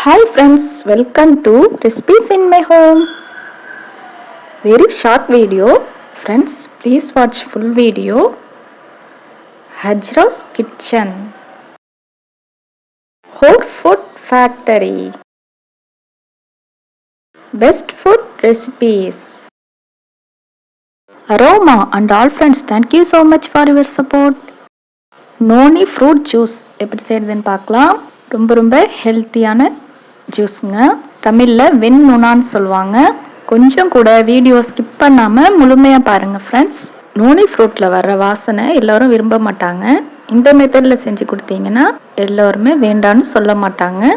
Hi friends, welcome to Recipes in my home. Very short video. Friends, please watch full video. Hajra's Kitchen. Whole Food Factory. Best Food Recipes. Aroma and all friends, thank you so much for your support. Noni fruit juice எப்படி செய்யறதுன்னு பார்க்கலாம். ரொம்ப ஹெல்த்தியான ஜூஸுங்க. தமிழில் வெண்ணுனான்னு சொல்லுவாங்க. கொஞ்சம் கூட video skip பண்ணாமல் முழுமையாக பாருங்கள் ஃப்ரெண்ட்ஸ். நோனி ஃப்ரூட்டில் வர்ற வாசனை எல்லோரும் விரும்ப மாட்டாங்க. இந்த மெத்தடில் செஞ்சு கொடுத்தீங்கன்னா எல்லோருமே வேண்டான்னு சொல்ல மாட்டாங்க.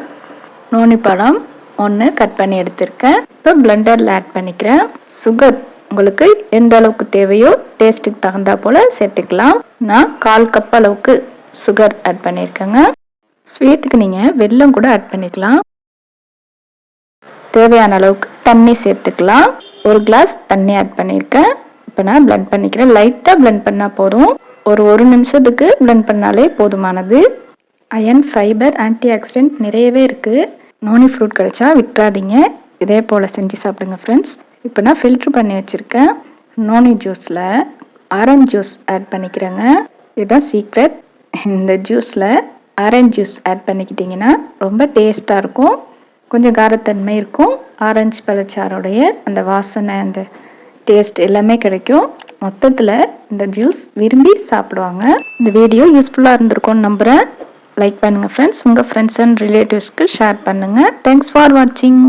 நோனி பழம் ஒன்று கட் பண்ணி எடுத்திருக்கேன். இப்போ பிளெண்டரில் ஆட் பண்ணிக்கிறேன். சுகர் உங்களுக்கு எந்த அளவுக்கு தேவையோ டேஸ்ட்டுக்கு தகுந்தா போல் சேர்த்துக்கலாம். நான் 1/4 கப் அளவுக்கு சுகர் ஆட் பண்ணியிருக்கேங்க. ஸ்வீட்டுக்கு நீங்கள் வெல்லம் கூட ஆட் பண்ணிக்கலாம். தேவையான அளவுக்கு தண்ணி சேர்த்துக்கலாம். 1 கிளாஸ் தண்ணி ஆட் பண்ணியிருக்கேன். இப்போ நான் பிளெண்ட் பண்ணிக்கிறேன். லைட்டாக பிளெண்ட் பண்ணால் போதும். ஒரு நிமிஷத்துக்கு பிளெண்ட் பண்ணாலே போதுமானது. அயன், ஃபைபர், ஆன்டி ஆக்சிடென்ட் நிறையவே இருக்குது. நோனி ஃப்ரூட் கிடைச்சா விட்டுறாதீங்க. இதே போல் செஞ்சு சாப்பிடுங்க ஃப்ரெண்ட்ஸ். இப்போ நான் ஃபில்ட்ரு பண்ணி வச்சுருக்கேன். நோனி ஜூஸில் ஆரஞ்சு ஜூஸ் ஆட் பண்ணிக்கிறேங்க. இதுதான் சீக்ரெட். இந்த ஜூஸில் ஆரஞ்சு ஜூஸ் ஆட் பண்ணிக்கிட்டிங்கன்னா ரொம்ப டேஸ்ட்டாக இருக்கும். கொஞ்சம் காரத்தன்மை இருக்கும். ஆரஞ்சு பழச்சாரோடைய அந்த வாசனை, அந்த டேஸ்ட் எல்லாமே கிடைக்கும். மொத்தத்தில் இந்த ஜூஸ் விரும்பி சாப்பிடுவாங்க. இந்த வீடியோ யூஸ்ஃபுல்லாக இருந்திருக்கும்னு நம்புகிறேன். லைக் பண்ணுங்கள் ஃப்ரெண்ட்ஸ். உங்கள் ஃப்ரெண்ட்ஸ் அண்ட் ரிலேட்டிவ்ஸ்க்கு ஷேர் பண்ணுங்கள். தேங்க்ஸ் ஃபார் வாட்சிங்.